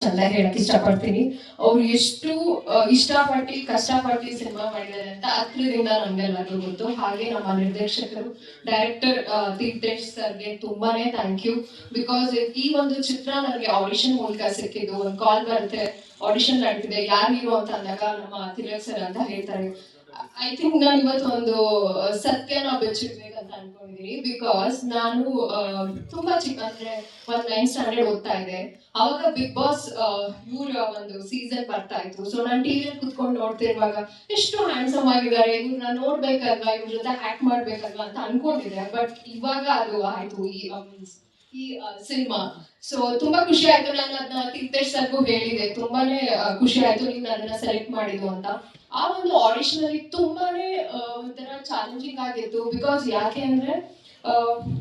ಅಂತ ಹೇಳಕ್ ಇಷ್ಟಪಡ್ತೀನಿ. ಅವ್ರು ಎಷ್ಟು ಇಷ್ಟಪಟ್ಟು ಕಷ್ಟಪಟ್ಟು ಸಿನಿಮಾ ಮಾಡಿದ್ದಾರೆ ಅಂತ ಹತ್ರದಿಂದ ನಮ್ಗೆಲ್ಲರಿಗೂ ಗೊತ್ತು. ಹಾಗೆ ನಮ್ಮ ನಿರ್ದೇಶಕರು ಡೈರೆಕ್ಟರ್ ತೀರ್ಥೇಶ್ ಸರ್ಗೆ ತುಂಬಾನೇ ಥ್ಯಾಂಕ್ ಯು. ಬಿಕಾಸ್ ಈ ಒಂದು ಚಿತ್ರ ನನಗೆ ಆಡಿಷನ್ ಮೂಲಕ ಸಿಕ್ಕಿದ್ದು. ಒಂದು ಕಾಲ್ ಬರುತ್ತೆ, ಆಡಿಷನ್ ನಡೀತಿದೆ, ಯಾರು ಹೀರೋ ಅಂತ ಅಂದಾಗ ನಮ್ಮ ತಿಲಕ್ ಸರ್ ಅಂತ ಹೇಳ್ತಾರೆ. ಐ ಥಿಂಕ್ ನಾನು ಇವತ್ತು ಒಂದು ಸತ್ಯನ ಬೆಚ್ಚಿಡ್ಬೇಕಂತ ಅನ್ಕೊಂಡಿದೀನಿ. ಬಿಕಾಸ್ ನಾನು ತುಂಬಾ ಚಿಕ್ಕ, ಅಂದ್ರೆ ಒಂದು 9th ಸ್ಟ್ಯಾಂಡರ್ಡ್ ಓದ್ತಾ ಇದೆ. ಅವಾಗ ಬಿಗ್ ಬಾಸ್ ಇವ್ರ ಒಂದು ಸೀಸನ್ ಬರ್ತಾ ಇತ್ತು. ಸೊ ನಾನು ಟಿವಿಯಲ್ಲಿ ಕುತ್ಕೊಂಡು ನೋಡ್ತಿರುವಾಗ ಎಷ್ಟು ಹ್ಯಾಂಡ್ಸಮ್ ಆಗಿದ್ದಾರೆ, ಇವ್ರನ್ನ ನೋಡ್ಬೇಕಲ್ವಾ, ಇವ್ರ ಜೊತೆ ಆಕ್ಟ್ ಮಾಡ್ಬೇಕಲ್ವಾ ಅಂತ ಅನ್ಕೊಂಡಿದ್ದೆ. ಬಟ್ ಇವಾಗ ಅದು ಆಯ್ತು ಈ ಸಿನಿಮಾ. ಸೊ ತುಂಬಾ ಖುಷಿ ಆಯ್ತು. ನಾನು ಅದನ್ನ ತೀರ್ಥೇಶ್ ಸರ್ಗೂ ಹೇಳಿದೆ, ತುಂಬಾನೇ ಖುಷಿ ಆಯ್ತು ನೀವು ಅದನ್ನ ಸೆಲೆಕ್ಟ್ ಮಾಡಿದ್ದು ಅಂತ. ಆ ಒಂದು ಆಡಿಷನ್ ಅಲ್ಲಿ ತುಂಬಾನೇ ಒಂಥರ ಚಾಲೆಂಜಿಂಗ್ ಆಗಿತ್ತು. ಬಿಕಾಸ್ ಯಾಕೆ ಅಂದ್ರೆ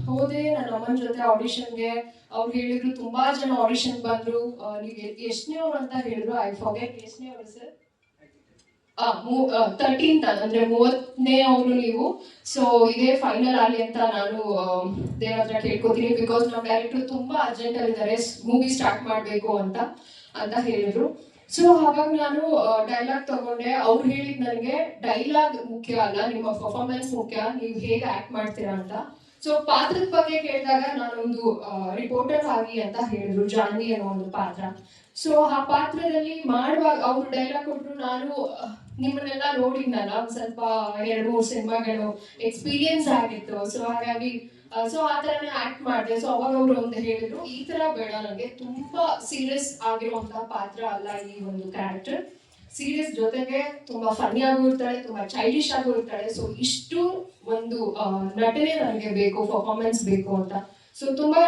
ಹೋದೆ ನನ್ನ ಅಮ್ಮನ ಜೊತೆ ಆಡಿಷನ್ಗೆ. ಅವ್ರು ಹೇಳಿದ್ರು ತುಂಬಾ ಜನ ಆಡಿಷನ್ ಬಂದ್ರು. ನೀವು ಎಷ್ಟನೇ ಅವ್ರು ಅಂತ ಹೇಳಿದ್ರು, ಐ ಫಾರ್ಗೆಟ್ ಎಷ್ಟನೇ ಅವರು ಸರ್. 13th ಅಂದ್ರೆ 30ನೇ ಅವರು ನೀವು. ಸೊ ಇದೇ ಫೈನಲ್ ಆಗಲಿ ಅಂತ ನಾನು ದೇವ್ರ ಹತ್ರ ಕೇಳ್ಕೊತೀನಿ. ಬಿಕಾಸ್ ನಮ್ಮ ಡೈರೆಕ್ಟರ್ ತುಂಬಾ ಅರ್ಜೆಂಟ್ ಆಗಿದ್ದಾರೆ, ಮೂವಿ ಸ್ಟಾರ್ಟ್ ಮಾಡಬೇಕು ಅಂತ ಹೇಳಿದ್ರು. ಸೊ ಹಾಗಾಗಿ ನಾನು ಡೈಲಾಗ್ ತಗೊಂಡೆ. ಅವ್ರು ಹೇಳಿದ್ ನನಗೆ ಡೈಲಾಗ್ ಮುಖ್ಯ ಅಲ್ಲ, ನಿಮ್ಮ ಪರ್ಫಾರ್ಮೆನ್ಸ್ ಮುಖ್ಯ, ನೀವು ಹೇಗೆ ಆಕ್ಟ್ ಮಾಡ್ತೀರಾ ಅಂತ. ಸೊ ಪಾತ್ರದ ಬಗ್ಗೆ ಕೇಳಿದಾಗ ನಾನೊಂದು ರಿಪೋರ್ಟರ್ ಆಗಿ ಅಂತ ಹೇಳಿದ್ರು, ಜಾನ್ವಿ ಅನ್ನೋ ಒಂದು ಪಾತ್ರ. ಸೊ ಆ ಪಾತ್ರದಲ್ಲಿ ಮಾಡುವಾಗ ಅವ್ರು ಡೈಲಾಗ್ ಕೊಟ್ಟರು. ನಾನು ನಿಮ್ಮನ್ನೆಲ್ಲ ನೋಡಿದ್ನಲ್ಲ, ಸ್ವಲ್ಪ 2-3 ಸಿನಿಮಾಗಳು ಎಕ್ಸ್ಪೀರಿಯನ್ಸ್ ಆಗಿತ್ತು. ಸೊ ಹಾಗಾಗಿ ಸೊ ಆ ತರನೇ ಆಕ್ಟ್ ಮಾಡಿದೆ. ಸೊ ಅವಾಗ ಅವ್ರು ಒಂದು ಹೇಳಿದ್ರು, ಈ ತರ ಬೇಡ, ನನಗೆ ತುಂಬಾ ಸೀರಿಯಸ್ ಆಗಿರುವಂತಹ ಪಾತ್ರ ಅಲ್ಲ ಈ ಒಂದು ಕ್ಯಾರೆಕ್ಟರ್. ಸೀರಿಯಸ್ ಜೊತೆಗೆ ತುಂಬಾ ಫನಿ ಆಗೂ ಇರ್ತಾಳೆ, ತುಂಬಾ ಚೈಲ್ಡಿಶ್ ಆಗೂ ಇರ್ತಾಳೆ. ಸೊ ಇಷ್ಟು ಒಂದು ನಟನೆ ನನಗೆ ಬೇಕು, ಪರ್ಫಾರ್ಮೆನ್ಸ್ ಬೇಕು ಅಂತ. ಸೊ ತುಂಬಾ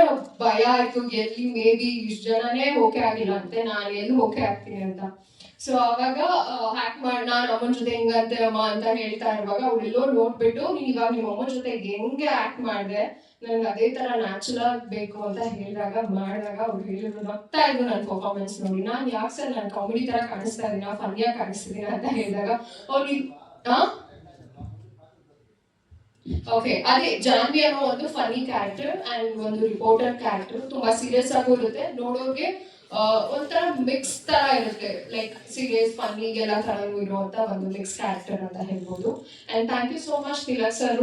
ಭಯ ಆಯ್ತು, ಎಲ್ಲಿ ಮೇ ಬಿ ಇಷ್ಟು ಜನನೇ ಓಕೆ ಆಗಿಲ್ಲ ಅಂತೆ, ನಾನು ಎಲ್ಲಿ ಓಕೆ ಆಗ್ತೀನಿ ಅಂತ. ಸೊ ಅವಾಗ ಹ್ಯಾಕ್ ಮಾಡಿ ನಾನು ಅಮ್ಮನ ಜೊತೆ ಹೆಂಗಂತೆ ಅಮ್ಮ ಅಂತ ಹೇಳ್ತಾ ಇರುವಾಗ ಅವ್ರೆಲ್ಲೋ ನೋಡ್ಬಿಟ್ಟು, ನೀನ್ ಇವಾಗ ನಿಮ್ಮ ಅಮ್ಮನ ಜೊತೆ ಹೆಂಗೆ ಆಕ್ಟ್ ಮಾಡಿದೆ, ನನ್ಗೆ ಅದೇ ತರ ನ್ಯಾಚುರಲ್ ಬೇಕು ಅಂತ ಮಾಡಿದಾಗ ಅವ್ರು ಹೇಳಿದ್ರು, ನಗ್ತಾ ಇದ್ರು ನನ್ನ ಪರ್ಫಾರ್ಮೆನ್ಸ್ ನೋಡಿ. ನಾನು ಯಾಕೆ ಸರ್ ನಾನು ಕಾಮಿಡಿ ತರ ಕಾಣಿಸ್ತಾ ಇದೀನ, ಫನ್ನಿಯಾಗಿ ಕಾಣಿಸ್ತಿದೀನ ಅಂತ ಹೇಳಿದಾಗ ಅವ್ರಿಗೆ ಓಕೆ, ಅದೇ ಜಾನ್ವಿ ಅನ್ನೋ ಒಂದು ಫನಿ ಕ್ಯಾರೆಕ್ಟರ್ ಅಂಡ್ ಒಂದು ರಿಪೋರ್ಟರ್ ಕ್ಯಾರೆಕ್ಟರ್. ತುಂಬಾ ಸೀರಿಯಸ್ ಆಗೂ ಇರುತ್ತೆ, ನೋಡೋಕೆ ಒಂಥರ ಮಿಕ್ಸ್ ತರ ಇರುತ್ತೆ, ಲೈಕ್ ಸೀರಿಯಸ್ ಫನ್ನಿಗೆಲ್ಲ ತರನೂ ಇರುವಂತ ಒಂದು ಮಿಕ್ಸ್ ಕ್ಯಾರೆಕ್ಟರ್ ಅಂತ ಹೇಳ್ಬೋದು. And thank you so much Tilak sir.